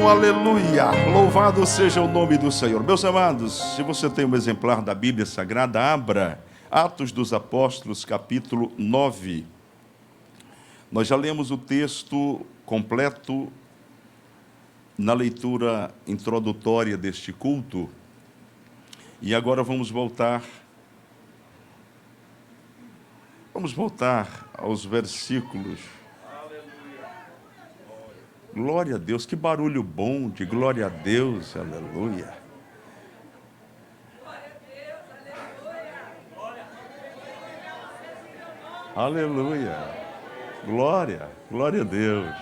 Oh, aleluia! Louvado seja o nome do Senhor. Meus amados, se você tem um exemplar da Bíblia Sagrada, abra Atos dos Apóstolos, capítulo 9. Nós já lemos o texto completo na leitura introdutória deste culto. E agora vamos voltar aos versículos. Glória a Deus, que barulho bom de glória a Deus, aleluia. Aleluia, glória a Deus.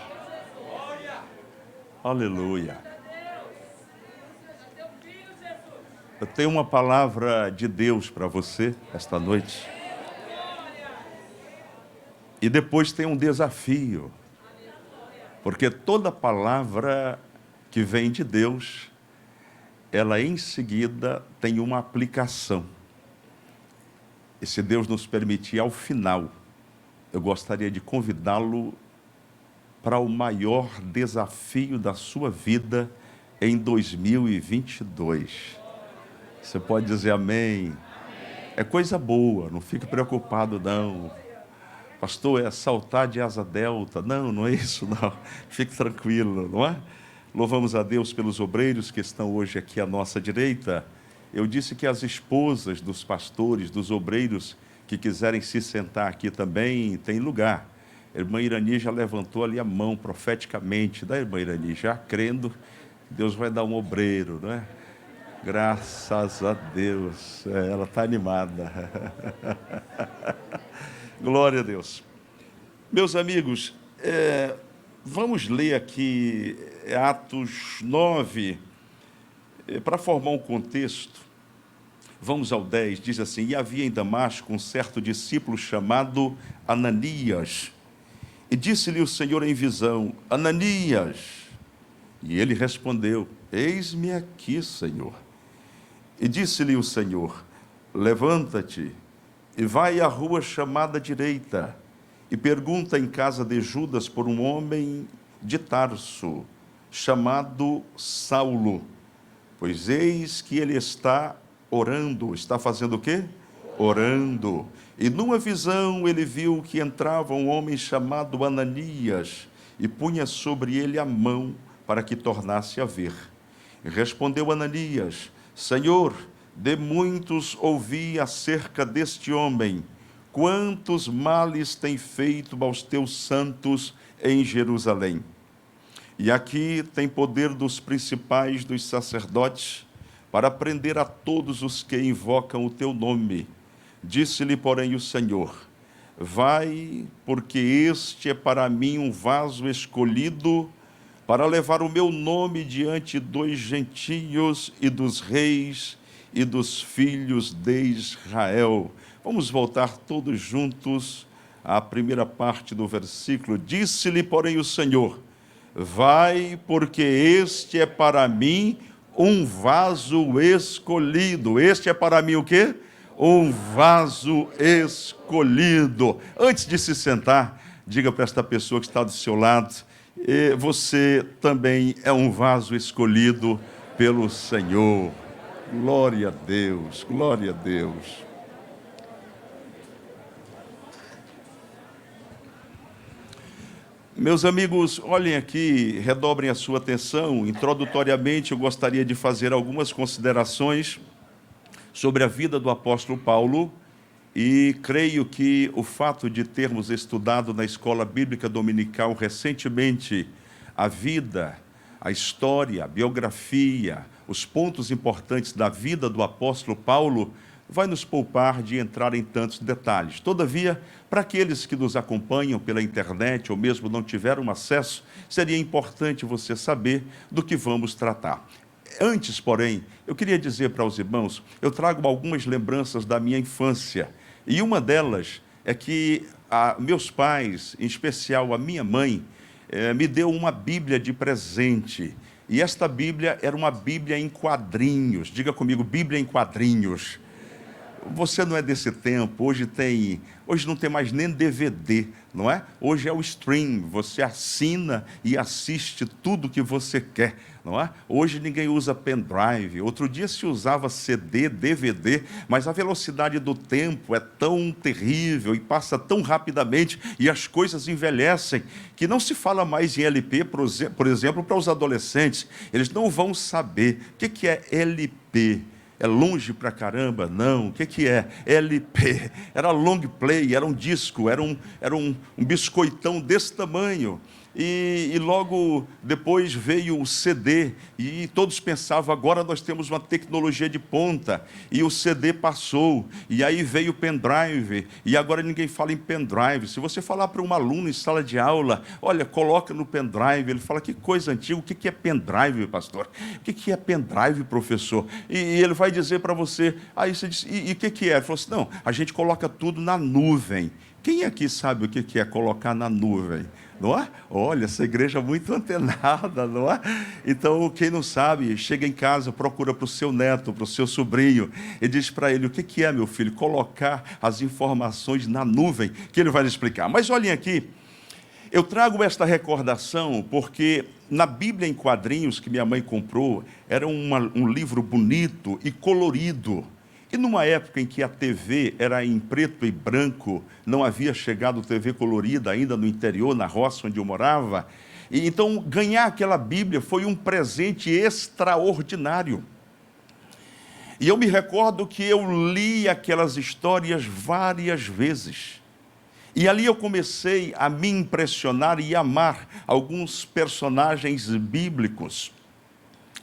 Aleluia. Eu tenho uma palavra de Deus para você esta noite. E depois tem um desafio. Porque toda palavra que vem de Deus, ela em seguida tem uma aplicação. E se Deus nos permitir, ao final, eu gostaria de convidá-lo para o maior desafio da sua vida em 2022. Você pode dizer amém? É coisa boa, não fique preocupado não. Pastor, é saltar de asa delta. Não, não é isso não. Fique tranquilo, não é? Louvamos a Deus pelos obreiros que estão hoje aqui à nossa direita. Eu disse que as esposas dos pastores, dos obreiros que quiserem se sentar aqui também, tem lugar. A irmã Irani já levantou ali a mão profeticamente, da irmã Irani, já crendo, Deus vai dar um obreiro, não é? Graças a Deus, ela está animada. Glória a Deus. Meus amigos, vamos ler aqui Atos 9, para formar um contexto. Vamos ao 10, diz assim: E havia em Damasco um certo discípulo chamado Ananias, e disse-lhe o Senhor em visão: Ananias. E ele respondeu: Eis-me aqui, Senhor. E disse-lhe o Senhor: Levanta-te e vai à rua chamada direita, e pergunta em casa de Judas por um homem de Tarso, chamado Saulo, pois eis que ele está orando. Está fazendo o quê? Orando. E numa visão ele viu que entrava um homem chamado Ananias, e punha sobre ele a mão para que tornasse a ver. E respondeu Ananias: Senhor, de muitos ouvi acerca deste homem, quantos males tem feito aos teus santos em Jerusalém. E aqui tem poder dos principais dos sacerdotes, para prender a todos os que invocam o teu nome. Disse-lhe, porém, o Senhor: Vai, porque este é para mim um vaso escolhido, para levar o meu nome diante dos gentios e dos reis e dos filhos de Israel. Vamos voltar todos juntos à primeira parte do versículo. Disse-lhe, porém, o Senhor: Vai, porque este é para mim um vaso escolhido. Este é para mim o quê? Um vaso escolhido. Antes de se sentar, diga para esta pessoa que está do seu lado: você também é um vaso escolhido pelo Senhor. Glória a Deus, glória a Deus. Meus amigos, olhem aqui, redobrem a sua atenção. Introdutoriamente, eu gostaria de fazer algumas considerações sobre a vida do apóstolo Paulo, e creio que o fato de termos estudado na Escola Bíblica Dominical recentemente a vida, a história, a biografia, os pontos importantes da vida do apóstolo Paulo, vai nos poupar de entrar em tantos detalhes. Todavia, para aqueles que nos acompanham pela internet ou mesmo não tiveram acesso, seria importante você saber do que vamos tratar. Antes, porém, eu queria dizer para os irmãos, eu trago algumas lembranças da minha infância, e uma delas é que meus pais, em especial a minha mãe, me deu uma Bíblia de presente. E esta Bíblia era uma Bíblia em quadrinhos. Diga comigo, Bíblia em quadrinhos. Você não é desse tempo, hoje não tem mais nem DVD, não é? Hoje é o stream, você assina e assiste tudo que você quer, não é? Hoje ninguém usa pendrive, outro dia se usava CD, DVD, mas a velocidade do tempo é tão terrível e passa tão rapidamente e as coisas envelhecem, que não se fala mais em LP, por exemplo, para os adolescentes, eles não vão saber o que é LP. É longe pra caramba? Não. O que é? LP. Era long play, era um disco, era um biscoitão desse tamanho. E logo depois veio o CD, e todos pensavam, agora nós temos uma tecnologia de ponta, e o CD passou, e aí veio o pendrive, e agora ninguém fala em pendrive. Se você falar para um aluno em sala de aula, olha, coloca no pendrive, ele fala, que coisa antiga, o que é pendrive, pastor? O que é pendrive, professor? E ele vai dizer para você, aí você diz, e o que é? Ele falou assim, não, a gente coloca tudo na nuvem. Quem aqui sabe o que é colocar na nuvem? Não é? Olha, essa igreja é muito antenada, não é? Então, quem não sabe, chega em casa, procura para o seu neto, para o seu sobrinho, e diz para ele, o que é, meu filho? Colocar as informações na nuvem, que ele vai lhe explicar. Mas olhem aqui, eu trago esta recordação porque na Bíblia em quadrinhos que minha mãe comprou, era um livro bonito e colorido. E numa época em que a TV era em preto e branco, não havia chegado TV colorida ainda no interior, na roça onde eu morava, e então ganhar aquela Bíblia foi um presente extraordinário. E eu me recordo que eu li aquelas histórias várias vezes. E ali eu comecei a me impressionar e amar alguns personagens bíblicos.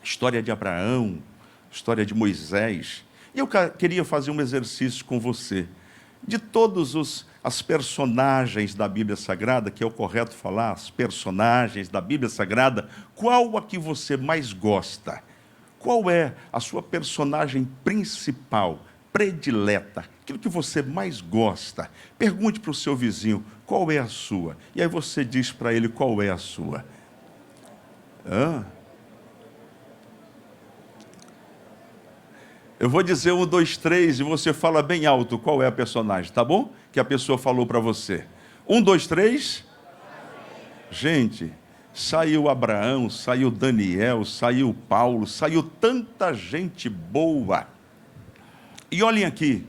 História de Abraão, história de Moisés. E eu queria fazer um exercício com você. De todos as personagens da Bíblia Sagrada, que é o correto falar, as personagens da Bíblia Sagrada, qual a que você mais gosta? Qual é a sua personagem principal, predileta? Aquilo que você mais gosta? Pergunte para o seu vizinho, qual é a sua? E aí você diz para ele qual é a sua. Eu vou dizer 1, 2, 3 e você fala bem alto qual é a personagem, tá bom? Que a pessoa falou para você. 1, 2, 3. Gente, saiu Abraão, saiu Daniel, saiu Paulo, saiu tanta gente boa. E olhem aqui,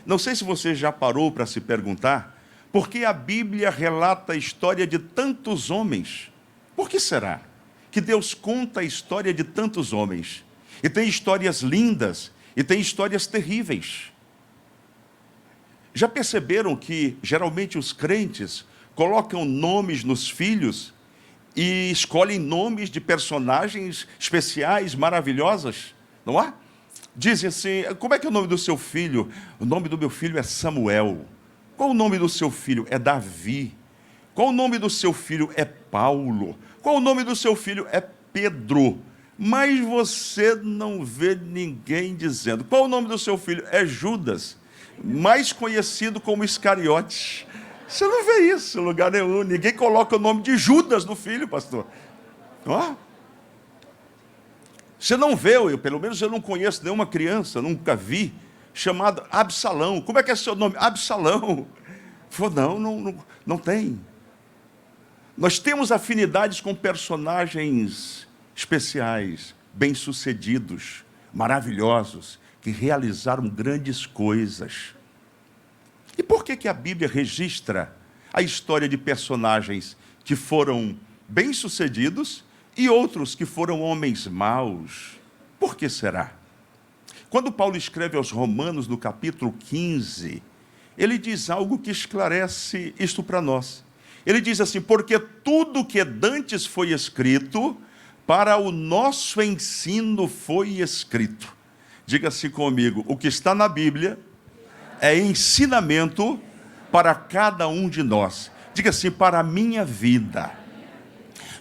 não sei se você já parou para se perguntar, por que a Bíblia relata a história de tantos homens? Por que será que Deus conta a história de tantos homens? E tem histórias lindas, e tem histórias terríveis. Já perceberam que, geralmente, os crentes colocam nomes nos filhos e escolhem nomes de personagens especiais, maravilhosas, não é? Dizem assim, como é que é o nome do seu filho? O nome do meu filho é Samuel. Qual o nome do seu filho? É Davi. Qual o nome do seu filho? É Paulo. Qual o nome do seu filho? É Pedro. Mas você não vê ninguém dizendo. Qual o nome do seu filho? É Judas, mais conhecido como Iscariotes. Você não vê isso em lugar nenhum. Ninguém coloca o nome de Judas no filho, pastor. Ó. Você não vê, pelo menos eu não conheço nenhuma criança, nunca vi, chamada Absalão. Como é que é seu nome? Absalão. Falou, não tem. Nós temos afinidades com personagens especiais, bem-sucedidos, maravilhosos, que realizaram grandes coisas. E por que a Bíblia registra a história de personagens que foram bem-sucedidos e outros que foram homens maus? Por que será? Quando Paulo escreve aos Romanos, no capítulo 15, ele diz algo que esclarece isto para nós. Ele diz assim, porque tudo que dantes foi escrito, para o nosso ensino foi escrito. Diga-se comigo, o que está na Bíblia é ensinamento para cada um de nós. Diga assim, para a minha vida.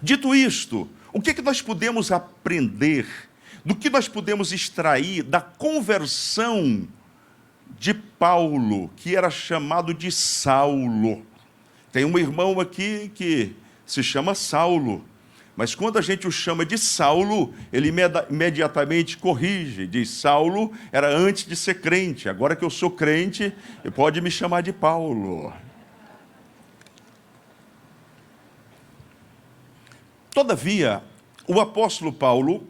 Dito isto, o que nós podemos aprender, do que nós podemos extrair da conversão de Paulo, que era chamado de Saulo? Tem um irmão aqui que se chama Saulo, Mas quando a gente o chama de Saulo, ele imediatamente corrige, diz: Saulo era antes de ser crente, agora que eu sou crente, pode me chamar de Paulo. Todavia, o apóstolo Paulo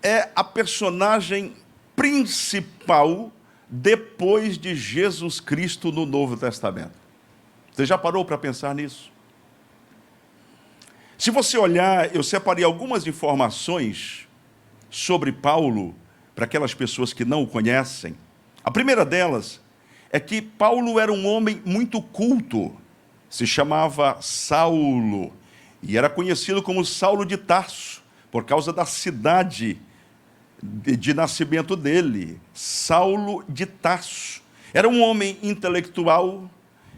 é a personagem principal depois de Jesus Cristo no Novo Testamento. Você já parou para pensar nisso? Se você olhar, eu separei algumas informações sobre Paulo para aquelas pessoas que não o conhecem. A primeira delas é que Paulo era um homem muito culto, se chamava Saulo, e era conhecido como Saulo de Tarso, por causa da cidade de nascimento dele, Saulo de Tarso. Era um homem intelectual,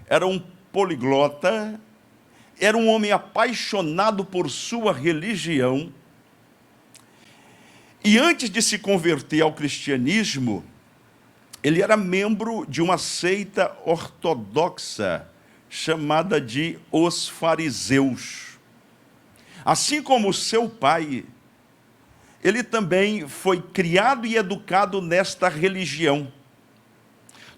era um poliglota, era um homem apaixonado por sua religião, e antes de se converter ao cristianismo, ele era membro de uma seita ortodoxa, chamada de os fariseus. Assim como seu pai, ele também foi criado e educado nesta religião.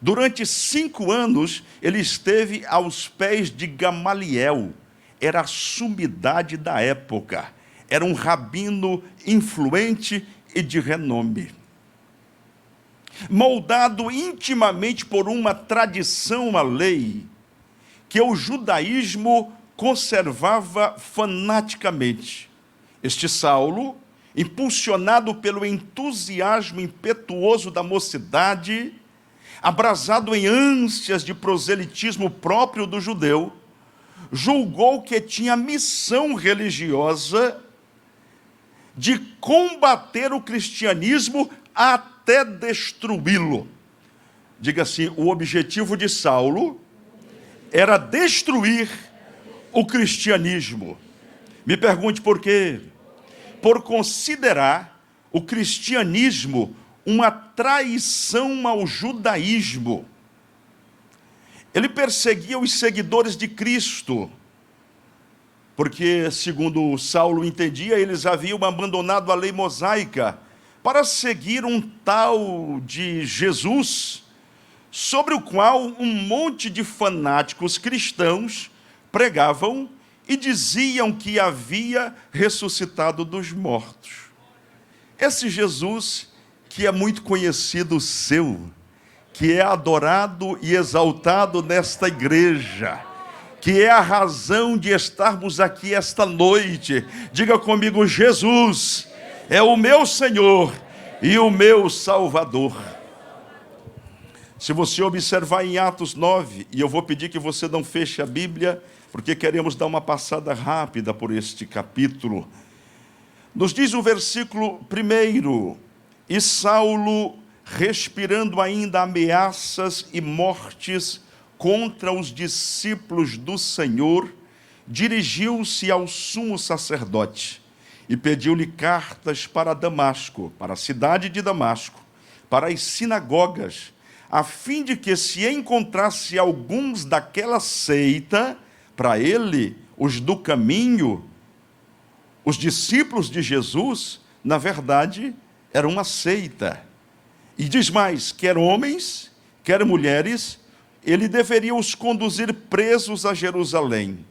Durante 5 anos, ele esteve aos pés de Gamaliel, era a sumidade da época, era um rabino influente e de renome. Moldado intimamente por uma tradição, uma lei, que o judaísmo conservava fanaticamente. Este Saulo, impulsionado pelo entusiasmo impetuoso da mocidade, abrasado em ânsias de proselitismo próprio do judeu, julgou que tinha missão religiosa de combater o cristianismo até destruí-lo. Diga assim: o objetivo de Saulo era destruir o cristianismo. Me pergunte por quê? Por considerar o cristianismo uma traição ao judaísmo. Ele perseguia os seguidores de Cristo, porque, segundo Saulo entendia, eles haviam abandonado a lei mosaica para seguir um tal de Jesus, sobre o qual um monte de fanáticos cristãos pregavam e diziam que havia ressuscitado dos mortos. Esse Jesus, que é muito conhecido seu, que é adorado e exaltado nesta igreja, que é a razão de estarmos aqui esta noite. Diga comigo: Jesus é o meu Senhor e o meu Salvador. Se você observar em Atos 9, e eu vou pedir que você não feche a Bíblia, porque queremos dar uma passada rápida por este capítulo. Nos diz o versículo 1: e Saulo, respirando ainda ameaças e mortes contra os discípulos do Senhor, dirigiu-se ao sumo sacerdote e pediu-lhe cartas para Damasco, para a cidade de Damasco, para as sinagogas, a fim de que se encontrasse alguns daquela seita, para ele, os do caminho. Os discípulos de Jesus, na verdade, eram uma seita. E diz mais: quer homens, quer mulheres, ele deveria os conduzir presos a Jerusalém.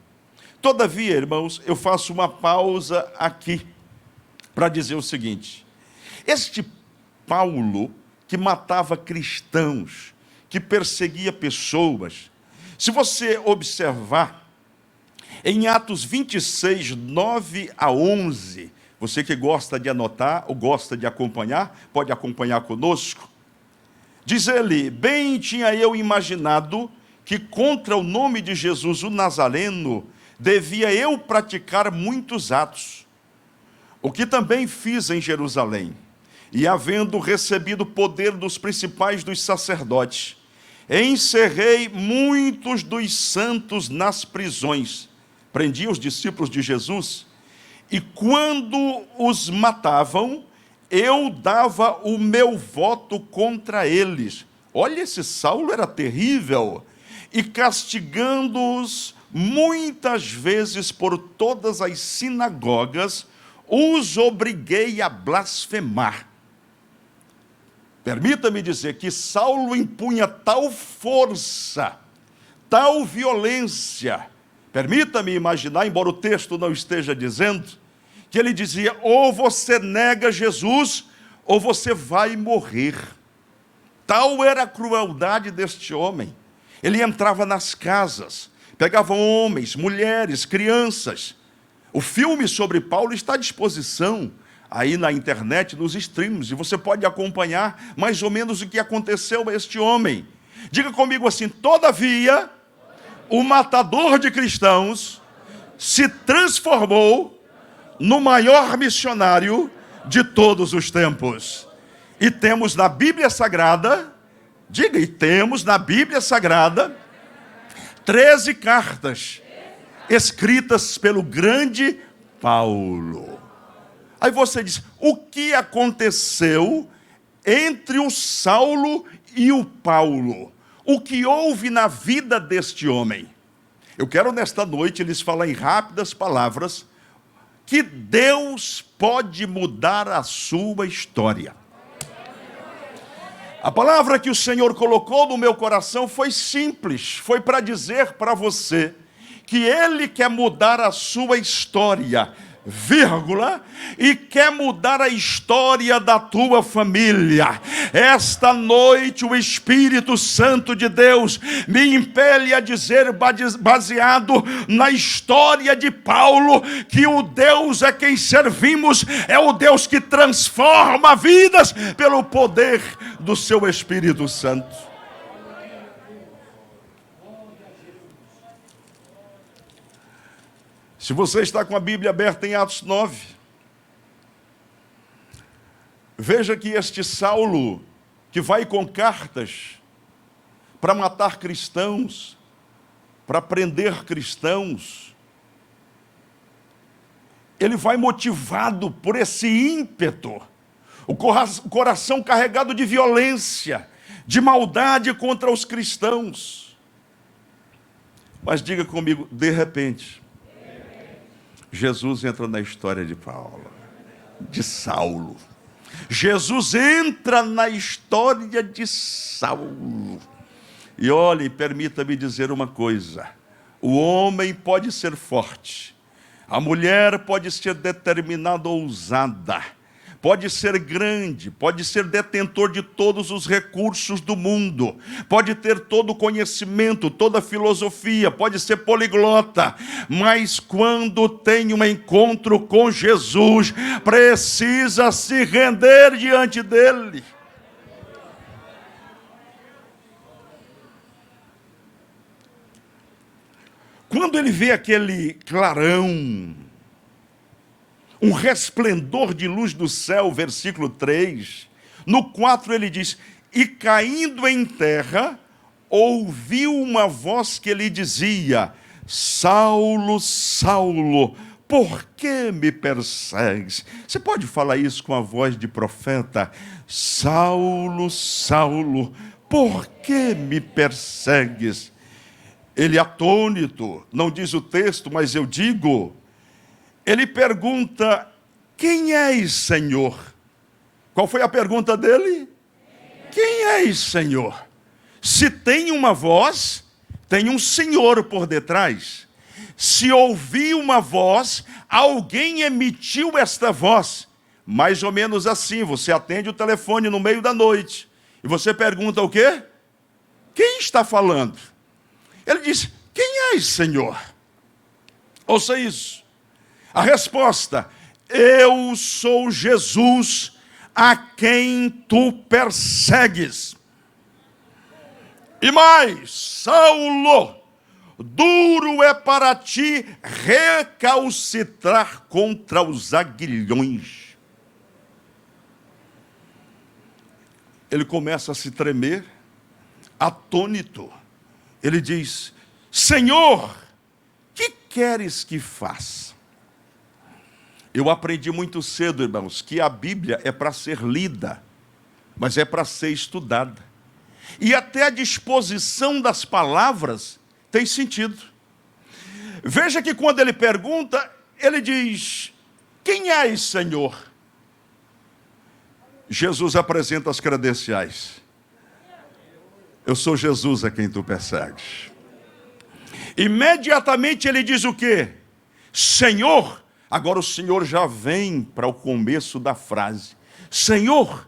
Todavia, irmãos, eu faço uma pausa aqui para dizer o seguinte: este Paulo, que matava cristãos, que perseguia pessoas, se você observar, em Atos 26, 9 a 11, você que gosta de anotar ou gosta de acompanhar, pode acompanhar conosco. Diz ele: bem tinha eu imaginado que contra o nome de Jesus, o Nazareno, devia eu praticar muitos atos, o que também fiz em Jerusalém. E havendo recebido poder dos principais dos sacerdotes, encerrei muitos dos santos nas prisões, prendi os discípulos de Jesus, e quando os matavam, eu dava o meu voto contra eles. Olha, esse Saulo era terrível. E castigando-os muitas vezes por todas as sinagogas os obriguei a blasfemar. Permita-me dizer que Saulo impunha tal força, tal violência. Permita-me imaginar, embora o texto não esteja dizendo, que ele dizia: ou você nega Jesus, ou você vai morrer. Tal era a crueldade deste homem. Ele entrava nas casas, pegava homens, mulheres, crianças. O filme sobre Paulo está à disposição aí na internet, nos streams, e você pode acompanhar mais ou menos o que aconteceu a este homem. Diga comigo assim: todavia, o matador de cristãos se transformou no maior missionário de todos os tempos. E temos na Bíblia Sagrada, diga, e temos na Bíblia Sagrada 13 cartas escritas pelo grande Paulo. Aí você diz: o que aconteceu entre o Saulo e o Paulo? O que houve na vida deste homem? Eu quero nesta noite lhes falar em rápidas palavras que Deus pode mudar a sua história. A palavra que o Senhor colocou no meu coração foi simples, foi para dizer para você que Ele quer mudar a sua história, vírgula, e quer mudar a história da tua família. Esta noite o Espírito Santo de Deus me impele a dizer, baseado na história de Paulo, que o Deus a quem servimos é o Deus que transforma vidas pelo poder do seu Espírito Santo. Se você está com a Bíblia aberta em Atos 9, veja que este Saulo, que vai com cartas para matar cristãos, para prender cristãos, ele vai motivado por esse ímpeto, o coração carregado de violência, de maldade contra os cristãos. Mas diga comigo: de repente, Jesus entra na história de Paulo, de Saulo. Jesus entra na história de Saulo. E olhe, permita-me dizer uma coisa: o homem pode ser forte, a mulher pode ser determinada, ousada, pode ser grande, pode ser detentor de todos os recursos do mundo, pode ter todo o conhecimento, toda a filosofia, pode ser poliglota, mas quando tem um encontro com Jesus, precisa se render diante dele. Quando ele vê aquele clarão, um resplendor de luz do céu, versículo 3. No 4 ele diz: e caindo em terra, ouviu uma voz que lhe dizia: Saulo, Saulo, por que me persegues? Você pode falar isso com a voz de profeta? Saulo, Saulo, por que me persegues? Ele atônito, não diz o texto, mas eu digo, ele pergunta: quem és, Senhor? Qual foi a pergunta dele? Quem és, Senhor? Se tem uma voz, tem um Senhor por detrás. Se ouvir uma voz, alguém emitiu esta voz. Mais ou menos assim, você atende o telefone no meio da noite e você pergunta o quê? Quem está falando? Ele diz: quem és, Senhor? Ouça isso. A resposta: eu sou Jesus, a quem tu persegues. E mais: Saulo, duro é para ti recalcitrar contra os aguilhões. Ele começa a se tremer, atônito. Ele diz: Senhor, que queres que faça? Eu aprendi muito cedo, irmãos, que a Bíblia é para ser lida, mas é para ser estudada. E até a disposição das palavras tem sentido. Veja que quando ele pergunta, ele diz: quem és, Senhor? Jesus apresenta as credenciais. Eu sou Jesus a quem tu persegues. Imediatamente ele diz o quê? Senhor. Agora o Senhor já vem para o começo da frase. Senhor,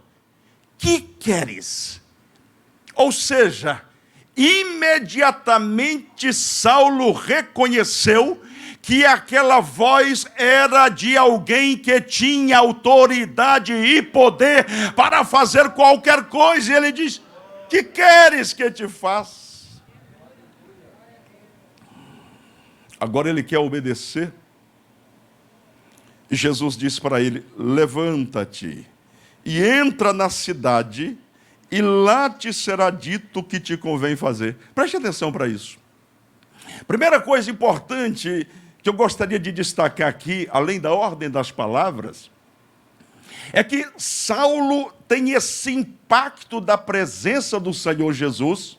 que queres? Ou seja, imediatamente Saulo reconheceu que aquela voz era de alguém que tinha autoridade e poder para fazer qualquer coisa. E ele diz: que queres que te faça? Agora ele quer obedecer. E Jesus disse para ele: levanta-te e entra na cidade, e lá te será dito o que te convém fazer. Preste atenção para isso. Primeira coisa importante que eu gostaria de destacar aqui, além da ordem das palavras, é que Saulo tem esse impacto da presença do Senhor Jesus,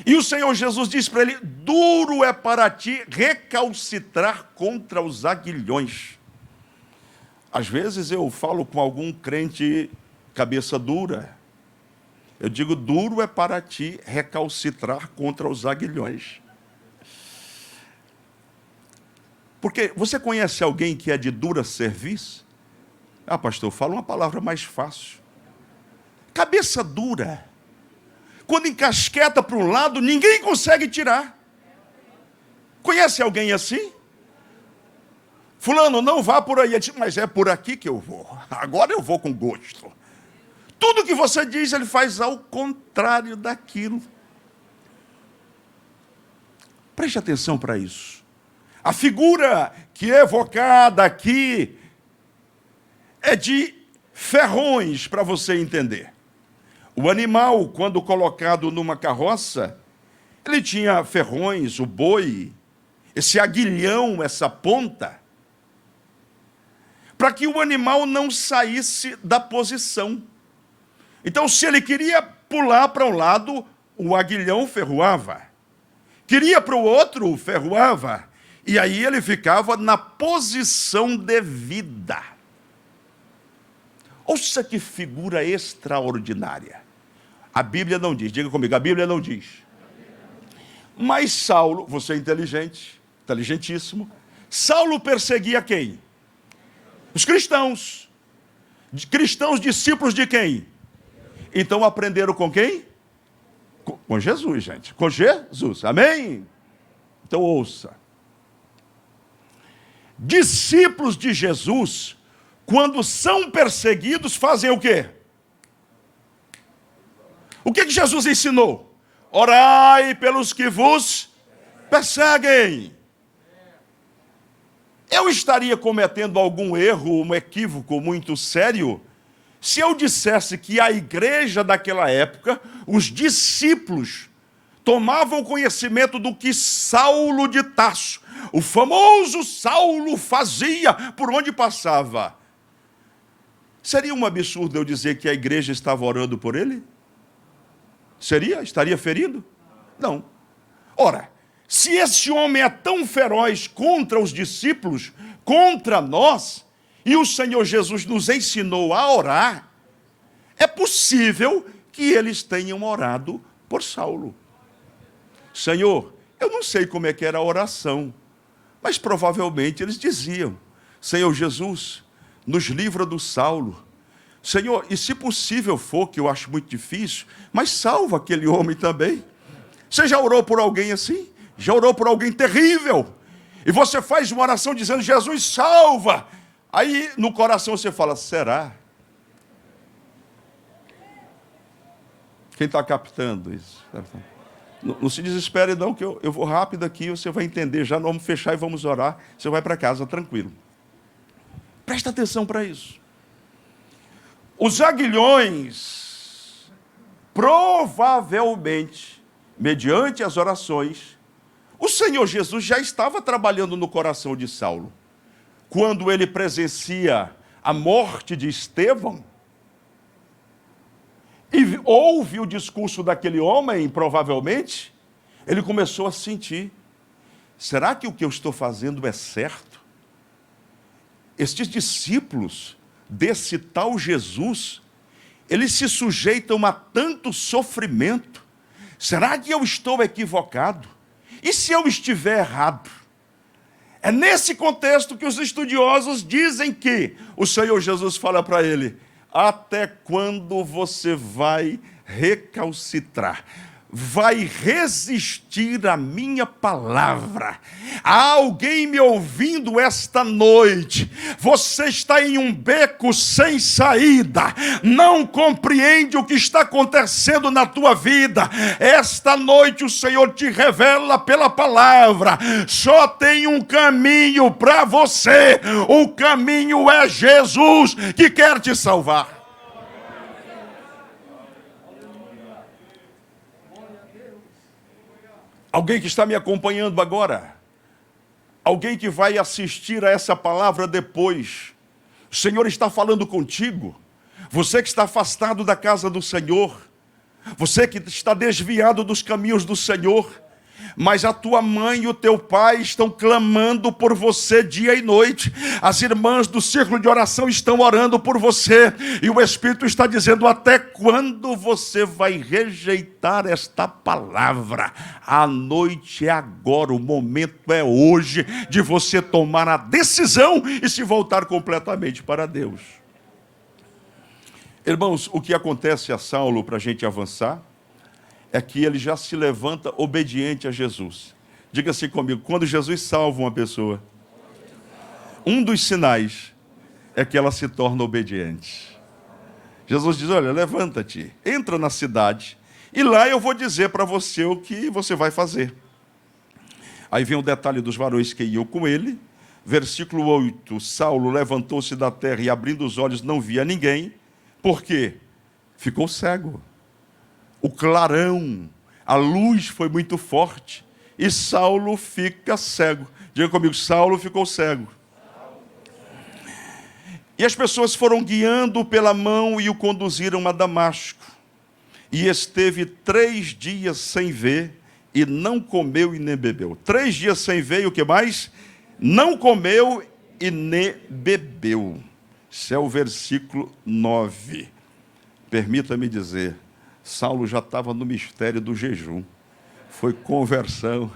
e o Senhor Jesus diz para ele: duro é para ti recalcitrar contra os aguilhões. Às vezes eu falo com algum crente cabeça dura, eu digo: duro é para ti recalcitrar contra os aguilhões. Porque você conhece alguém que é de dura serviço? Ah, pastor, fala uma palavra mais fácil. Cabeça dura. Quando encasqueta para um lado, ninguém consegue tirar. Conhece alguém assim? Fulano, não vá por aí. Mas é por aqui que eu vou. Agora eu vou com gosto. Tudo que você diz, ele faz ao contrário daquilo. Preste atenção para isso. A figura que é evocada aqui é de ferrões, para você entender. O animal, quando colocado numa carroça, ele tinha ferrões, o boi, esse aguilhão, essa ponta, para que o animal não saísse da posição. Então, se ele queria pular para um lado, o aguilhão ferroava. Queria para o outro, ferroava. E aí ele ficava na posição devida. Ouça que figura extraordinária. A Bíblia não diz, diga comigo, a Bíblia não diz. Mas Saulo, você é inteligente, inteligentíssimo. Saulo perseguia quem? Os cristãos. Cristãos discípulos de quem? Então aprenderam com quem? Com Jesus, gente. Com Jesus, amém? Então ouça. Discípulos de Jesus, quando são perseguidos, fazem o quê? O que Jesus ensinou? Orai pelos que vos perseguem. Eu estaria cometendo algum erro, um equívoco muito sério, se eu dissesse que a igreja daquela época, os discípulos, tomavam conhecimento do que Saulo de Tarso, o famoso Saulo, fazia por onde passava. Seria um absurdo eu dizer que a igreja estava orando por ele? Seria? Estaria ferido? Não. Ora, se esse homem é tão feroz contra os discípulos, contra nós, e o Senhor Jesus nos ensinou a orar, é possível que eles tenham orado por Saulo. Senhor, eu não sei como é que era a oração, mas provavelmente eles diziam: Senhor Jesus, nos livra do Saulo. Senhor, e se possível for, que eu acho muito difícil, mas salva aquele homem também. Você já orou por alguém assim? Já orou por alguém terrível? E você faz uma oração dizendo: Jesus, salva! Aí no coração você fala: será? Quem está captando isso? Não se desespere não, que eu vou rápido aqui, você vai entender. Já não vamos fechar e vamos orar. Você vai para casa tranquilo. Presta atenção para isso. Os aguilhões, provavelmente, mediante as orações, o Senhor Jesus já estava trabalhando no coração de Saulo. Quando ele presencia a morte de Estevão, e ouve o discurso daquele homem, provavelmente, ele começou a sentir: será que o que eu estou fazendo é certo? Estes discípulos desse tal Jesus, eles se sujeitam a tanto sofrimento. Será que eu estou equivocado? E se eu estiver errado? É nesse contexto que os estudiosos dizem que o Senhor Jesus fala para ele: até quando você vai recalcitrar? Vai resistir à minha palavra? Há alguém me ouvindo esta noite? Você está em um beco sem saída, não compreende o que está acontecendo na tua vida. Esta noite o Senhor te revela pela palavra: só tem um caminho para você, o caminho é Jesus, que quer te salvar. Alguém que está me acompanhando agora, alguém que vai assistir a essa palavra depois, o Senhor está falando contigo. Você que está afastado da casa do Senhor, você que está desviado dos caminhos do Senhor, mas a tua mãe e o teu pai estão clamando por você dia e noite. As irmãs do círculo de oração estão orando por você, e o Espírito está dizendo: até quando você vai rejeitar esta palavra? A noite é agora, o momento é hoje de você tomar a decisão e se voltar completamente para Deus. Irmãos, o que acontece a Saulo, para a gente avançar, é que ele já se levanta obediente a Jesus. Diga assim comigo: quando Jesus salva uma pessoa, um dos sinais é que ela se torna obediente. Jesus diz: olha, levanta-te, entra na cidade, e lá eu vou dizer para você o que você vai fazer. Aí vem o detalhe dos varões que iam com ele. Versículo 8, Saulo levantou-se da terra e, abrindo os olhos, não via ninguém. Por quê? Ficou cego. O clarão, a luz foi muito forte, e Saulo fica cego. Diga comigo: Saulo ficou cego. E as pessoas foram guiando pela mão e o conduziram a Damasco. E esteve 3 dias sem ver, e não comeu e nem bebeu. 3 dias sem ver, e o que mais? Não comeu e nem bebeu. Esse é o versículo 9. Permita-me dizer, Saulo já estava no mistério do jejum. Foi conversão.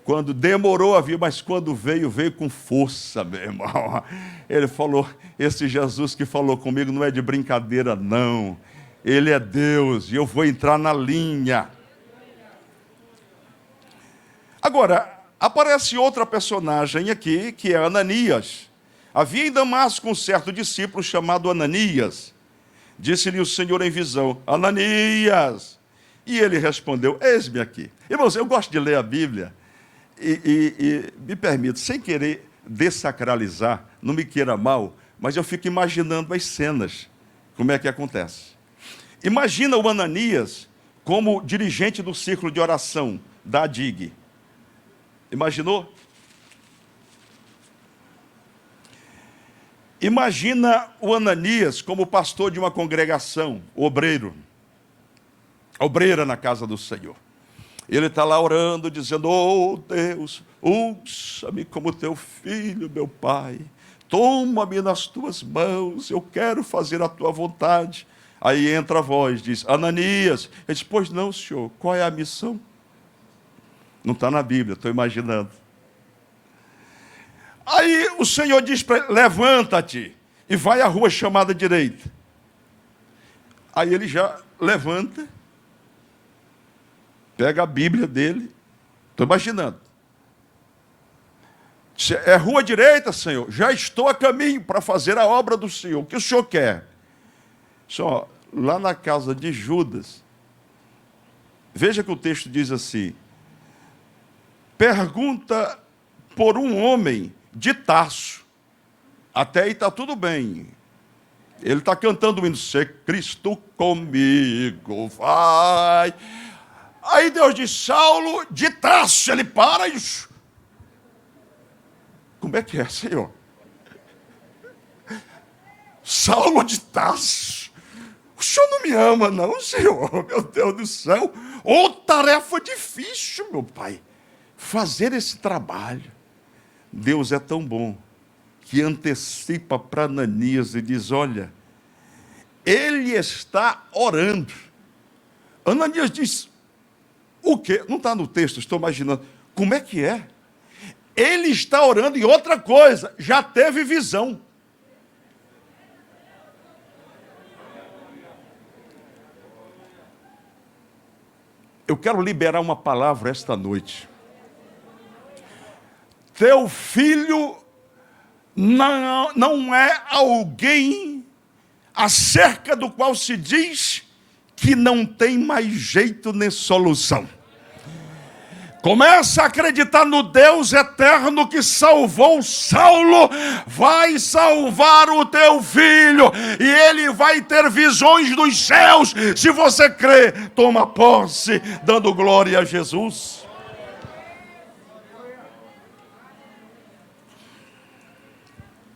Quando demorou a vir, mas quando veio, veio com força, meu irmão. Ele falou: esse Jesus que falou comigo não é de brincadeira, não. Ele é Deus e eu vou entrar na linha. Agora, aparece outra personagem aqui, que é Ananias. Havia em Damasco um certo discípulo chamado Ananias. Disse-lhe o Senhor em visão: Ananias. E ele respondeu: eis-me aqui. Irmãos, eu gosto de ler a Bíblia e me permito, sem querer dessacralizar, não me queira mal, mas eu fico imaginando as cenas, como é que acontece. Imagina o Ananias como dirigente do círculo de oração da ADIG. Imaginou? Imagina o Ananias como pastor de uma congregação, obreiro, obreira na casa do Senhor. Ele está lá orando, dizendo: oh Deus, usa-me como teu filho, meu Pai. Toma-me nas tuas mãos, eu quero fazer a tua vontade. Aí entra a voz, diz: Ananias. Ele diz: pois não, senhor, qual é a missão? Não está na Bíblia, estou imaginando. Aí o Senhor diz para ele: levanta-te e vai à rua chamada direita. Aí ele já levanta, pega a Bíblia dele, estou imaginando. Diz: é rua direita, Senhor, já estou a caminho para fazer a obra do Senhor. O que o Senhor quer? Só lá na casa de Judas, veja que o texto diz assim: pergunta por um homem de Tarso. Até aí está tudo bem. Ele está cantando o hino: se Cristo comigo vai. Aí Deus diz: Saulo de Tarso. Ele para e... como é que é, Senhor? Saulo de Tarso. O Senhor não me ama, não, Senhor? Meu Deus do céu. Ô, tarefa difícil, meu Pai. fazer esse trabalho. Deus é tão bom que antecipa para Ananias e diz: olha, ele está orando. Ananias diz: o quê? Não está no texto, estou imaginando. Como é que é? Ele está orando e outra coisa, já teve visão. Eu quero liberar uma palavra esta noite. Teu filho não é alguém acerca do qual se diz que não tem mais jeito nem solução. Começa a acreditar no Deus eterno que salvou Saulo, vai salvar o teu filho, e ele vai ter visões dos céus. Se você crê, toma posse, dando glória a Jesus.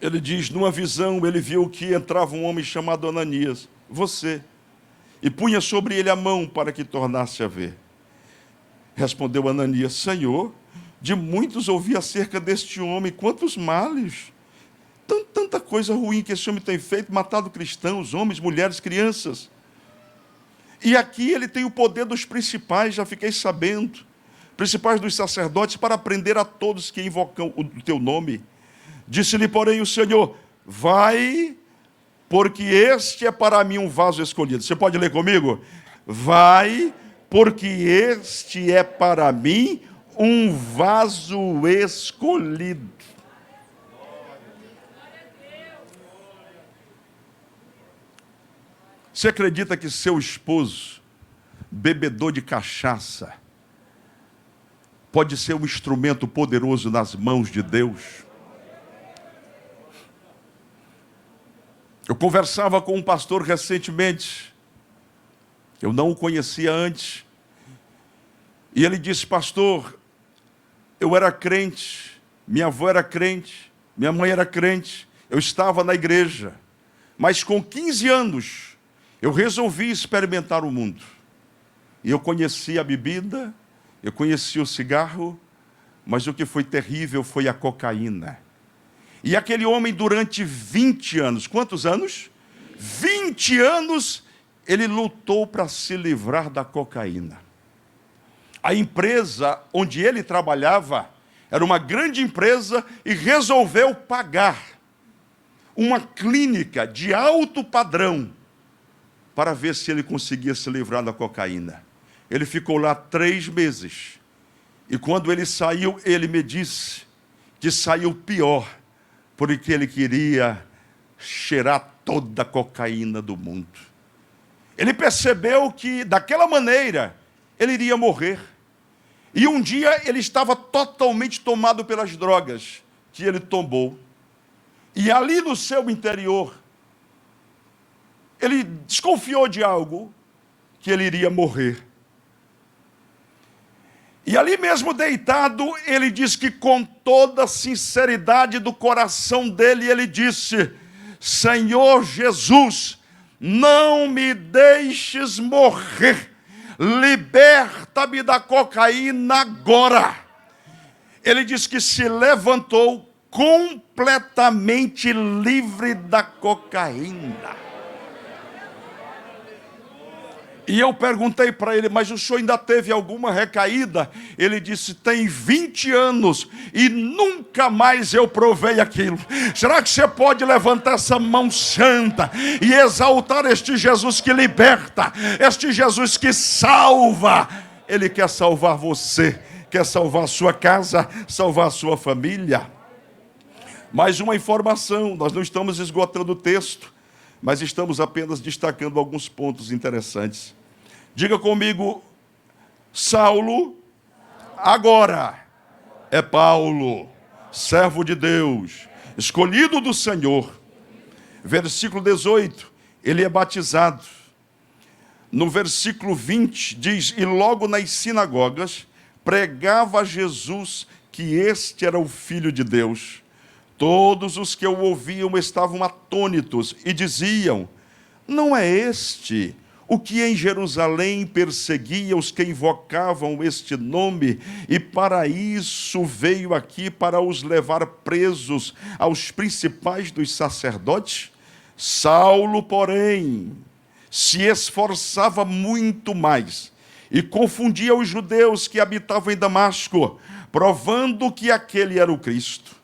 Ele diz, numa visão, ele viu que entrava um homem chamado Ananias, você, e punha sobre ele a mão para que tornasse a ver. Respondeu Ananias, Senhor, de muitos ouvi acerca deste homem, quantos males, tanta coisa ruim que esse homem tem feito, matado cristãos, homens, mulheres, crianças. E aqui ele tem o poder dos principais, já fiquei sabendo, principais dos sacerdotes, para prender a todos que invocam o teu nome. Disse-lhe, porém, o Senhor, vai, porque este é para mim um vaso escolhido. Você pode ler comigo? Vai, porque este é para mim um vaso escolhido. Você acredita que seu esposo, bebedor de cachaça, pode ser um instrumento poderoso nas mãos de Deus? Eu conversava com um pastor recentemente, eu não o conhecia antes, e ele disse, pastor, eu era crente, minha avó era crente, minha mãe era crente, eu estava na igreja, mas com 15 anos, eu resolvi experimentar o mundo. E eu conheci a bebida, eu conheci o cigarro, mas o que foi terrível foi a cocaína. E aquele homem durante 20 anos, quantos anos? 20 anos, ele lutou para se livrar da cocaína. A empresa onde ele trabalhava era uma grande empresa e resolveu pagar uma clínica de alto padrão para ver se ele conseguia se livrar da cocaína. Ele ficou lá 3 meses. E quando ele saiu, ele me disse que saiu pior, porque ele queria cheirar toda a cocaína do mundo. Ele percebeu que, daquela maneira, ele iria morrer. E um dia ele estava totalmente tomado pelas drogas que ele tomou. E ali no seu interior, ele desconfiou de algo, que ele iria morrer. E ali mesmo deitado, ele diz que com toda a sinceridade do coração dele, ele disse, Senhor Jesus, não me deixes morrer, liberta-me da cocaína agora. Ele diz que se levantou completamente livre da cocaína. E eu perguntei para ele, mas o senhor ainda teve alguma recaída? Ele disse, tem 20 anos e nunca mais eu provei aquilo. Será que você pode levantar essa mão santa e exaltar este Jesus que liberta, este Jesus que salva? Ele quer salvar você, quer salvar a sua casa, salvar a sua família. Mais uma informação, nós não estamos esgotando o texto, mas estamos apenas destacando alguns pontos interessantes. Diga comigo, Saulo, agora é Paulo, servo de Deus, escolhido do Senhor. Versículo 18, ele é batizado. No versículo 20 diz, e logo nas sinagogas pregava Jesus que este era o Filho de Deus. Todos os que o ouviam estavam atônitos e diziam, não é este o que em Jerusalém perseguia os que invocavam este nome, e para isso veio aqui para os levar presos aos principais dos sacerdotes? Saulo, porém, se esforçava muito mais e confundia os judeus que habitavam em Damasco, provando que aquele era o Cristo.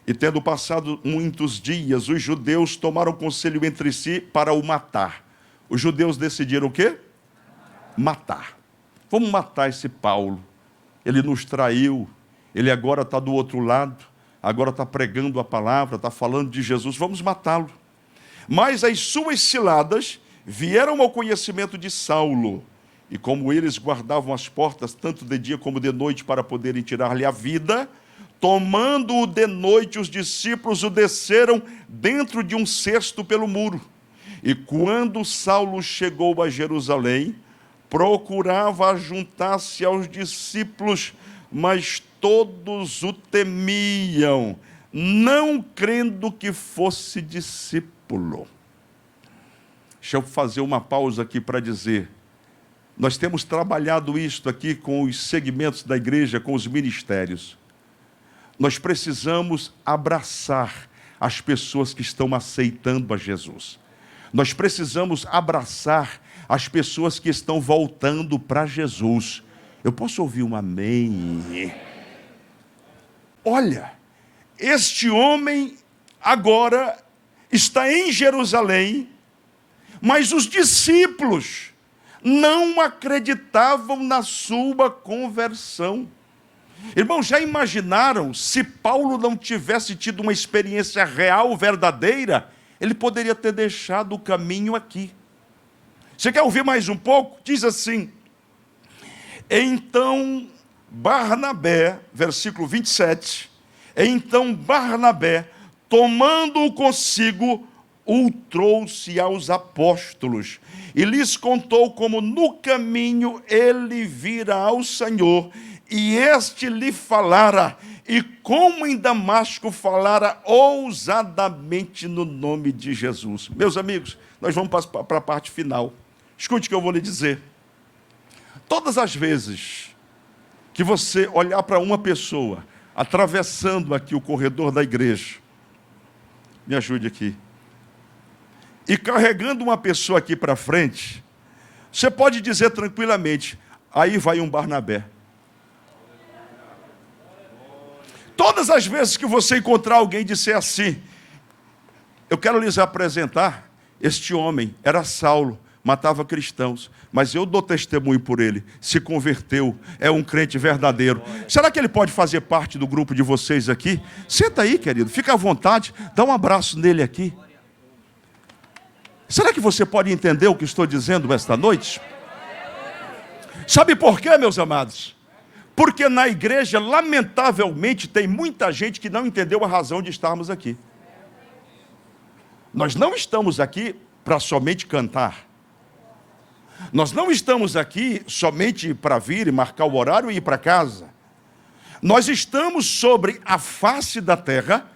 E tendo passado muitos dias, os judeus tomaram conselho entre si para o matar. Os judeus decidiram o quê? Matar. Vamos matar esse Paulo. Ele nos traiu, ele agora está do outro lado, agora está pregando a palavra, está falando de Jesus, vamos matá-lo. Mas as suas ciladas vieram ao conhecimento de Saulo, e como eles guardavam as portas, tanto de dia como de noite, para poderem tirar-lhe a vida, tomando-o de noite, os discípulos o desceram dentro de um cesto pelo muro. E quando Saulo chegou a Jerusalém, procurava juntar-se aos discípulos, mas todos o temiam, não crendo que fosse discípulo. Deixa eu fazer uma pausa aqui para dizer, nós temos trabalhado isto aqui com os segmentos da igreja, com os ministérios. Nós precisamos abraçar as pessoas que estão aceitando a Jesus. Nós precisamos abraçar as pessoas que estão voltando para Jesus. Eu posso ouvir um amém? Olha, este homem agora está em Jerusalém, mas os discípulos não acreditavam na sua conversão. Irmãos, já imaginaram se Paulo não tivesse tido uma experiência real, verdadeira? Ele poderia ter deixado o caminho aqui. Você quer ouvir mais um pouco? Diz assim: então Barnabé, versículo 27, então Barnabé, tomando-o consigo, o trouxe aos apóstolos e lhes contou como no caminho ele vira ao Senhor, e este lhe falara, e como em Damasco falara ousadamente no nome de Jesus. Meus amigos, nós vamos para a parte final. Escute o que eu vou lhe dizer. Todas as vezes que você olhar para uma pessoa atravessando aqui o corredor da igreja, me ajude aqui, e carregando uma pessoa aqui para frente, você pode dizer tranquilamente: aí vai um Barnabé. Todas as vezes que você encontrar alguém e disser assim: eu quero lhes apresentar, este homem era Saulo, matava cristãos, mas eu dou testemunho por ele, se converteu, é um crente verdadeiro. Será que ele pode fazer parte do grupo de vocês aqui? Senta aí, querido, fica à vontade, dá um abraço nele aqui. Será que você pode entender o que estou dizendo esta noite? Sabe por quê, meus amados? Porque na igreja, lamentavelmente, tem muita gente que não entendeu a razão de estarmos aqui. Nós não estamos aqui para somente cantar. Nós não estamos aqui somente para vir e marcar o horário e ir para casa. Nós estamos sobre a face da terra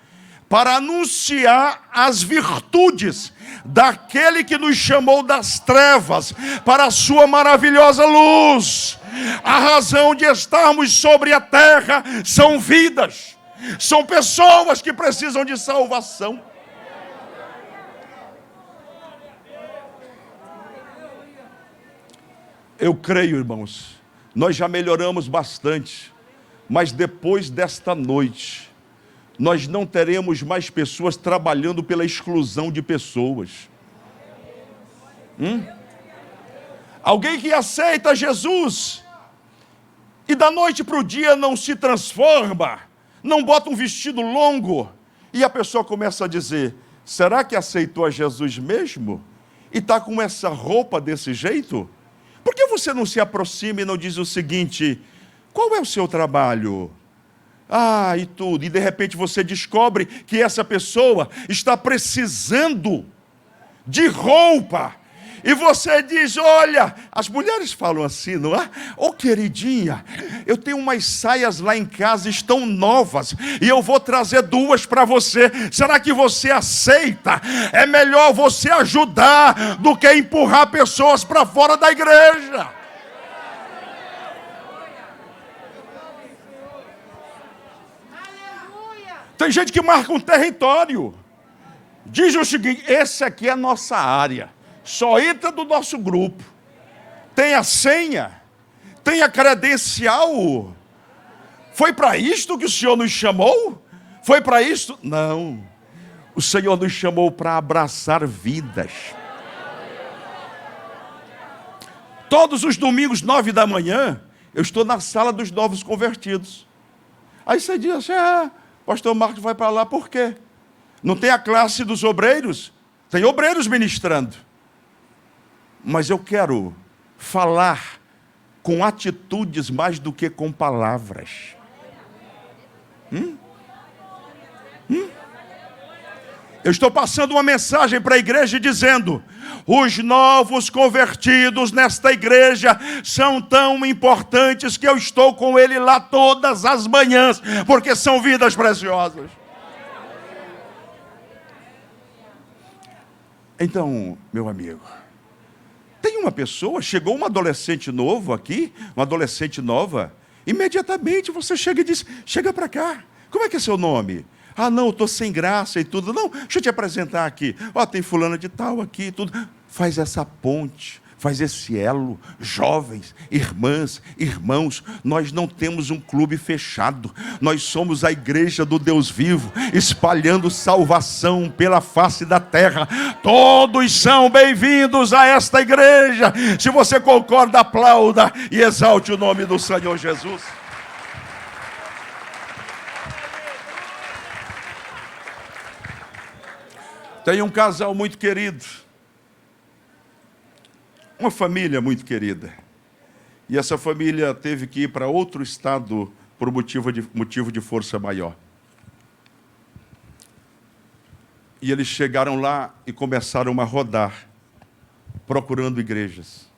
para anunciar as virtudes daquele que nos chamou das trevas para a sua maravilhosa luz. A razão de estarmos sobre a terra são vidas, são pessoas que precisam de salvação. Eu creio, irmãos, nós já melhoramos bastante, mas depois desta noite, nós não teremos mais pessoas trabalhando pela exclusão de pessoas. Alguém que aceita Jesus e da noite para o dia não se transforma, não bota um vestido longo, e a pessoa começa a dizer: será que aceitou a Jesus mesmo? E está com essa roupa desse jeito? Por que você não se aproxima e não diz o seguinte: qual é o seu trabalho? E tudo. E de repente você descobre que essa pessoa está precisando de roupa. E você diz, olha, as mulheres falam assim, não é? Ô queridinha, eu tenho umas saias lá em casa, estão novas, e eu vou trazer 2 para você. Será que você aceita? É melhor você ajudar do que empurrar pessoas para fora da igreja. Tem gente que marca um território. Diz o seguinte, esse aqui é a nossa área. Só entra do nosso grupo. Tem a senha. Tem a credencial. Foi para isto que o Senhor nos chamou? Foi para isto? Não. O Senhor nos chamou para abraçar vidas. Todos os domingos, 9 da manhã, eu estou na sala dos novos convertidos. Aí você diz assim, pastor Marcos vai para lá, por quê? Não tem a classe dos obreiros? Tem obreiros ministrando. Mas eu quero falar com atitudes mais do que com palavras. Eu estou passando uma mensagem para a igreja dizendo, os novos convertidos nesta igreja são tão importantes que eu estou com ele lá todas as manhãs, porque são vidas preciosas. Então, meu amigo, tem uma pessoa, chegou um adolescente novo aqui, uma adolescente nova, imediatamente você chega e diz, chega para cá, como é que é seu nome? Ah, não, eu estou sem graça e tudo. Não, deixa eu te apresentar aqui. Ó, tem fulana de tal aqui e tudo. Faz essa ponte, faz esse elo. Jovens, irmãs, irmãos, nós não temos um clube fechado. Nós somos a igreja do Deus vivo, espalhando salvação pela face da terra. Todos são bem-vindos a esta igreja. Se você concorda, aplauda e exalte o nome do Senhor Jesus. Tem um casal muito querido, uma família muito querida, e essa família teve que ir para outro estado por motivo de força maior. E eles chegaram lá e começaram a rodar, procurando igrejas.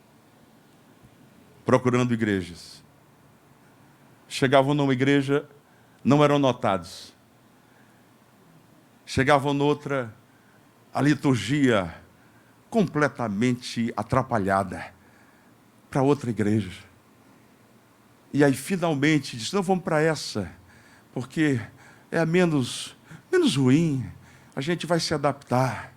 Chegavam numa igreja, não eram notados. Chegavam noutra, a liturgia completamente atrapalhada, para outra igreja. E aí finalmente disse, não, vamos para essa, porque é a menos ruim, a gente vai se adaptar.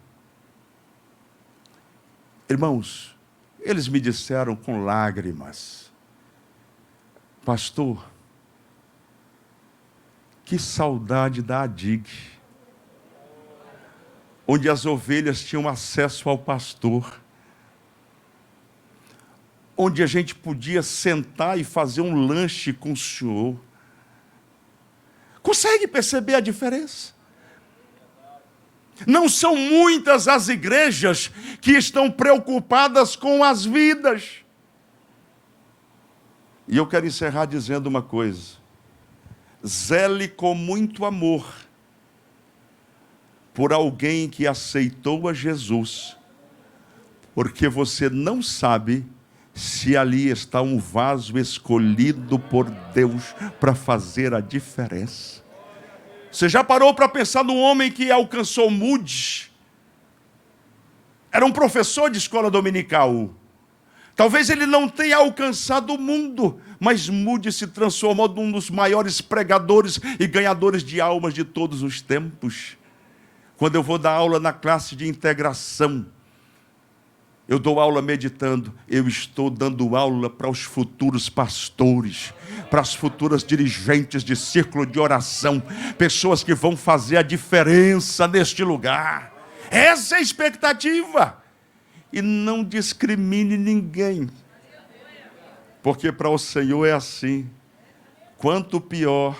Irmãos, eles me disseram com lágrimas, pastor, que saudade da ADIG, onde as ovelhas tinham acesso ao pastor, onde a gente podia sentar e fazer um lanche com o senhor. Consegue perceber a diferença? Não são muitas as igrejas que estão preocupadas com as vidas. E eu quero encerrar dizendo uma coisa. Zele com muito amor por alguém que aceitou a Jesus, porque você não sabe se ali está um vaso escolhido por Deus para fazer a diferença. Você já parou para pensar no homem que alcançou Moody? Era um professor de escola dominical. Talvez ele não tenha alcançado o mundo, mas Moody se transformou num dos maiores pregadores e ganhadores de almas de todos os tempos. Quando eu vou dar aula na classe de integração, eu dou aula meditando, eu estou dando aula para os futuros pastores, para as futuras dirigentes de círculo de oração, pessoas que vão fazer a diferença neste lugar. Essa é a expectativa. E não discrimine ninguém, porque para o Senhor é assim, quanto pior,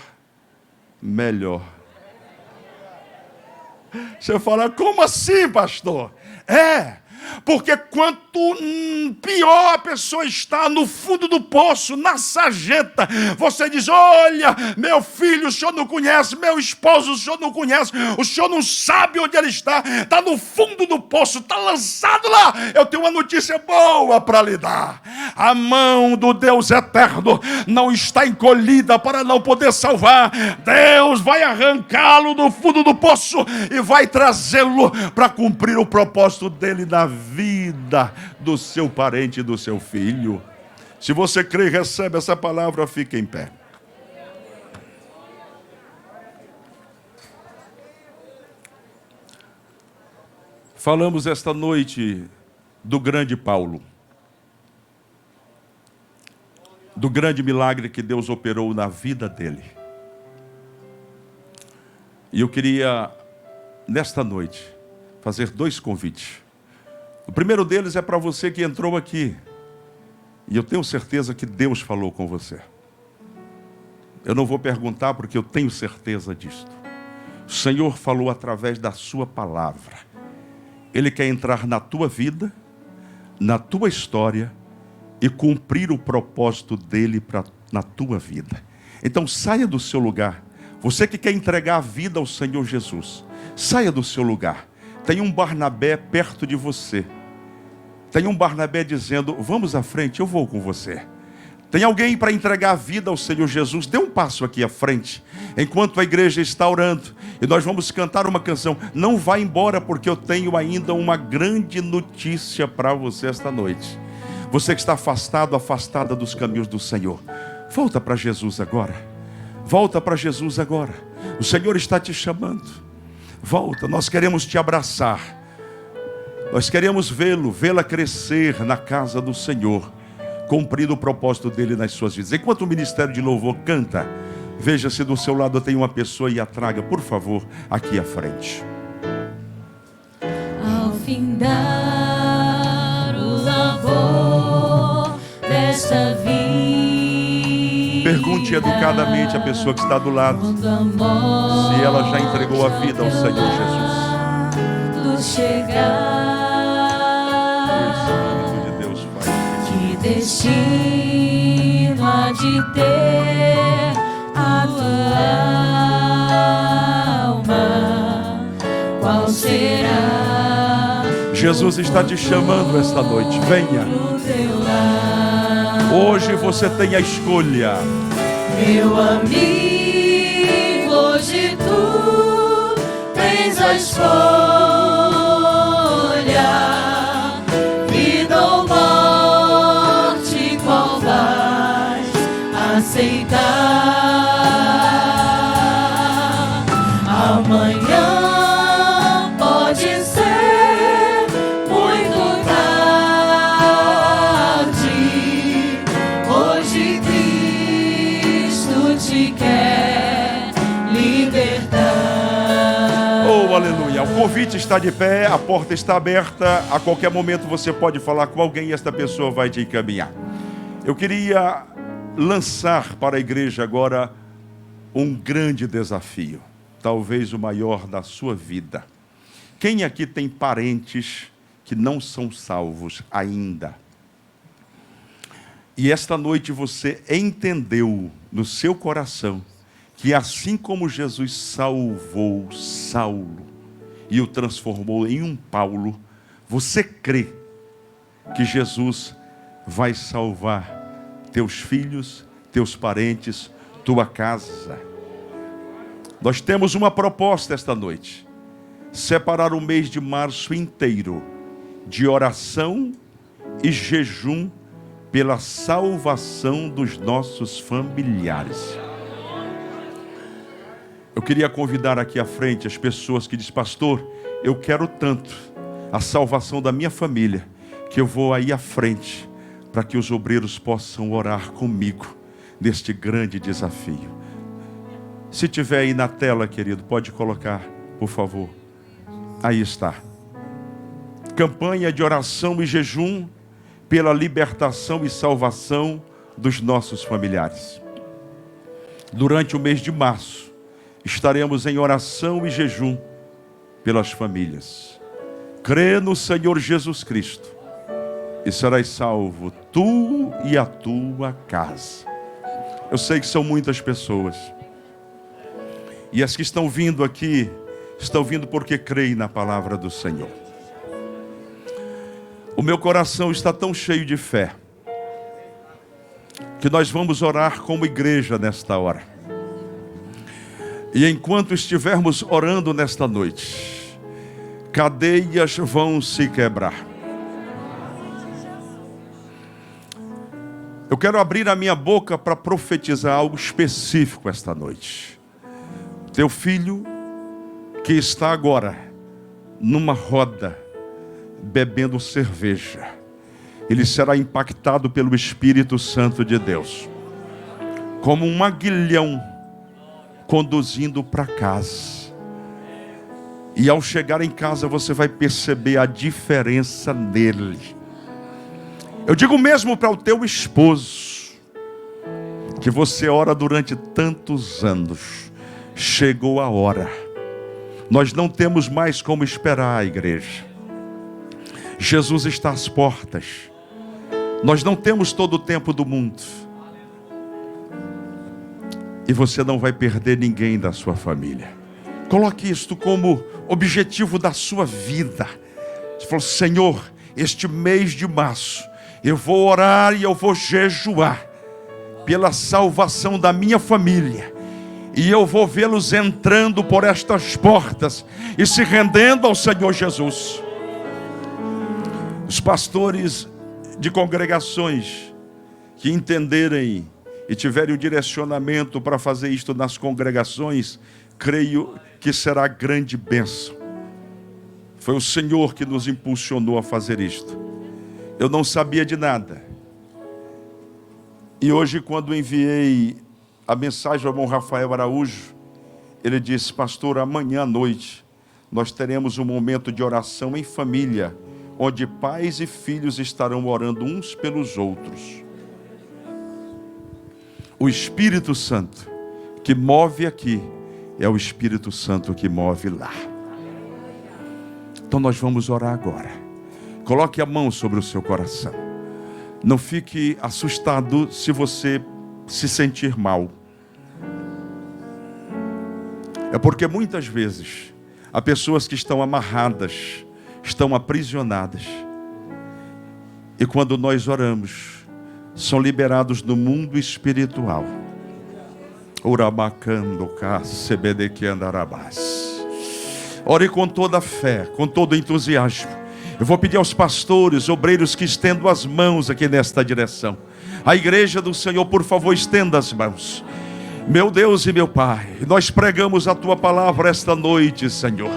melhor. Você fala, como assim, pastor? Porque quanto pior a pessoa está no fundo do poço, na sarjeta, você diz: olha, meu filho, o senhor não conhece, meu esposo, o senhor não conhece, o senhor não sabe onde ele está no fundo do poço, está lançado lá. Eu tenho uma notícia boa para lhe dar. A mão do Deus eterno não está encolhida para não poder salvar. Deus vai arrancá-lo do fundo do poço e vai trazê-lo para cumprir o propósito dele na vida do seu parente e do seu filho. Se você crê e recebe essa palavra, fique em pé. Falamos esta noite do grande Paulo, do grande milagre que Deus operou na vida dele. E eu queria, nesta noite, fazer 2 convites. O primeiro deles é para você que entrou aqui, e eu tenho certeza que Deus falou com você. Eu não vou perguntar porque eu tenho certeza disto. O Senhor falou através da sua palavra. Ele quer entrar na tua vida, na tua história e cumprir o propósito dele na tua vida. Então saia do seu lugar. Você que quer entregar a vida ao Senhor Jesus, saia do seu lugar. Tem um Barnabé perto de você. Tem um Barnabé dizendo: vamos à frente, eu vou com você. Tem alguém para entregar a vida ao Senhor Jesus? Dê um passo aqui à frente, enquanto a igreja está orando. E nós vamos cantar uma canção. Não vá embora, porque eu tenho ainda uma grande notícia para você esta noite. Você que está afastado, afastada dos caminhos do Senhor, volta para Jesus agora. Volta para Jesus agora. O Senhor está te chamando. Volta, nós queremos te abraçar. Nós queremos vê-la crescer na casa do Senhor, cumprindo o propósito dele nas suas vidas. Enquanto o ministério de louvor canta, veja se do seu lado tem uma pessoa e a traga, por favor, aqui à frente. Ao findar o labor desta vida, pergunte educadamente à pessoa que está do lado se ela já entregou a vida ao Senhor Jesus. O Espírito de Deus faz. Que destino há de ter a tua alma? Qual será? Jesus está te chamando esta noite. Venha. Hoje você tem a escolha. Meu amigo, hoje tu tens a escolha. Vida ou morte, qual vais aceitar? Amanhã pode ser muito tarde. Hoje Cristo te quer libertar. Oh, aleluia. O convite está de pé, a porta está aberta. A qualquer momento você pode falar com alguém e esta pessoa vai te encaminhar. Eu queria lançar para a igreja agora um grande desafio, talvez o maior da sua vida. Quem aqui tem parentes que não são salvos ainda? E esta noite você entendeu no seu coração que assim como Jesus salvou Saulo e o transformou em um Paulo, você crê que Jesus vai salvar teus filhos, teus parentes, tua casa. Nós temos uma proposta esta noite: separar o mês de março inteiro de oração e jejum pela salvação dos nossos familiares. Eu queria convidar aqui à frente as pessoas que dizem: pastor, eu quero tanto a salvação da minha família, que eu vou aí à frente para que os obreiros possam orar comigo neste grande desafio. Se tiver aí na tela, querido, pode colocar, por favor. Aí está. Campanha de oração e jejum pela libertação e salvação dos nossos familiares. Durante o mês de março, estaremos em oração e jejum pelas famílias. Crê no Senhor Jesus Cristo e serás salvo, tu e a tua casa. Eu sei que são muitas pessoas. E as que estão vindo aqui, estão vindo porque creem na palavra do Senhor. O meu coração está tão cheio de fé, que nós vamos orar como igreja nesta hora. E enquanto estivermos orando nesta noite, cadeias vão se quebrar. Eu quero abrir a minha boca para profetizar algo específico esta noite. Teu filho que está agora numa roda bebendo cerveja, ele será impactado pelo Espírito Santo de Deus, como um aguilhão conduzindo para casa. E ao chegar em casa você vai perceber a diferença nele. Eu digo mesmo para o teu esposo, que você ora durante tantos anos, chegou a hora. Nós não temos mais como esperar a igreja. Jesus está às portas. Nós não temos todo o tempo do mundo. E você não vai perder ninguém da sua família. Coloque isto como objetivo da sua vida. Você falou: Senhor, este mês de março, eu vou orar e eu vou jejuar pela salvação da minha família. E eu vou vê-los entrando por estas portas e se rendendo ao Senhor Jesus. Os pastores de congregações que entenderem e tiverem o direcionamento para fazer isto nas congregações, creio que será grande bênção. Foi o Senhor que nos impulsionou a fazer isto. Eu não sabia de nada. E hoje, quando enviei a mensagem ao irmão Rafael Araújo, ele disse: pastor, amanhã à noite nós teremos um momento de oração em família, onde pais e filhos estarão orando uns pelos outros. O Espírito Santo que move aqui é o Espírito Santo que move lá. Então nós vamos orar agora. Coloque a mão sobre o seu coração. Não fique assustado se você se sentir mal. É porque muitas vezes há pessoas que estão amarradas, estão aprisionadas. E quando nós oramos, são liberados no mundo espiritual. Ore com toda a fé, com todo o entusiasmo. Eu vou pedir aos pastores, obreiros, que estendam as mãos aqui nesta direção. A igreja do Senhor, por favor, estenda as mãos. Meu Deus e meu Pai, nós pregamos a Tua palavra esta noite, Senhor.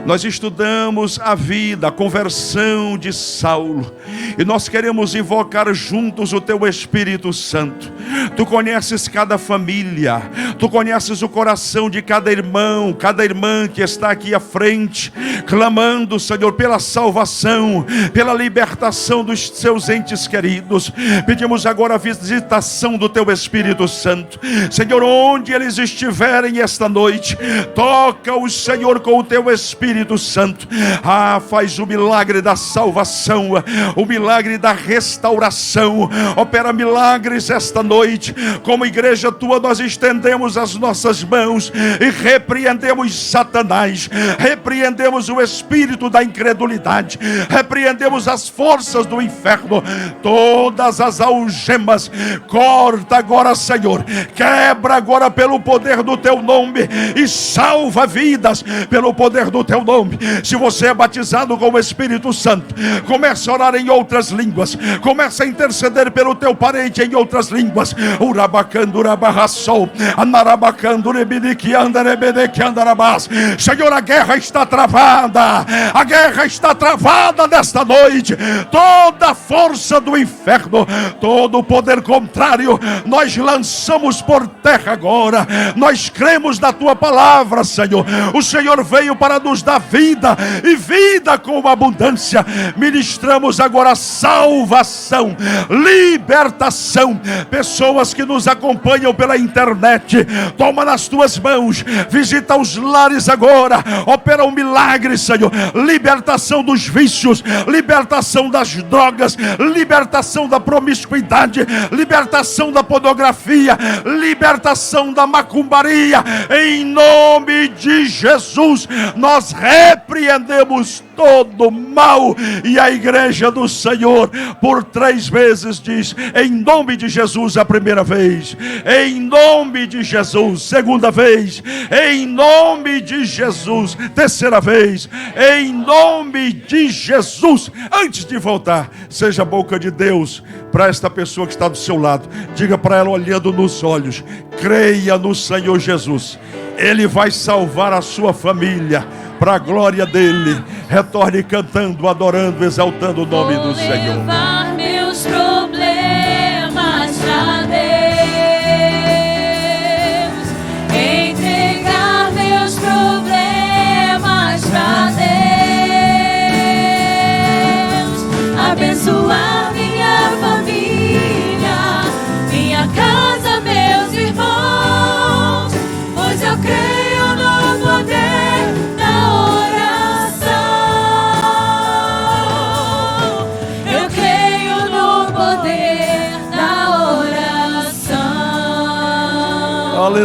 Nós estudamos a vida, a conversão de Saulo. E nós queremos invocar juntos o Teu Espírito Santo. Tu conheces cada família. Tu conheces o coração de cada irmão, cada irmã que está aqui à frente, clamando, Senhor, pela salvação, pela libertação dos seus entes queridos. Pedimos agora a visitação do Teu Espírito Santo. Senhor, onde eles estiverem esta noite, toca-os, Senhor, com o Teu Espírito Santo. Faz o milagre da salvação, o milagre da restauração. Opera milagres esta noite. Como igreja Tua, nós estendemos as nossas mãos e repreendemos Satanás, repreendemos o espírito da incredulidade, repreendemos as forças do inferno, todas as algemas. Corta agora, Senhor, quebra agora pelo poder do Teu nome e salva vidas pelo poder do Teu nome. Se você é batizado com o Espírito Santo, comece a orar em outras línguas, comece a interceder pelo teu parente em outras línguas. Senhor, a guerra está travada, a guerra está travada nesta noite. Toda a força do inferno, todo o poder contrário, nós lançamos por terra agora. Nós cremos na Tua palavra, Senhor. O Senhor veio para nos dar vida e vida com abundância. Ministramos agora salvação, libertação. Pessoas que nos acompanham pela internet, Toma nas tuas mãos, visita os lares agora, opera um milagre, Senhor. Libertação dos vícios, libertação das drogas, libertação da promiscuidade, libertação da pornografia, libertação da macumbaria. Em nome de Jesus, nós repreendemos todo mal. E a igreja do Senhor, por 3 vezes, diz: em nome de Jesus, a primeira vez, em nome de Jesus, segunda vez, em nome de Jesus, terceira vez, em nome de Jesus. Antes de voltar, seja a boca de Deus para esta pessoa que está do seu lado. Diga para ela, olhando nos olhos: creia no Senhor Jesus, Ele vai salvar a sua família, para a glória dele. Retorne cantando, adorando, exaltando o nome do Senhor.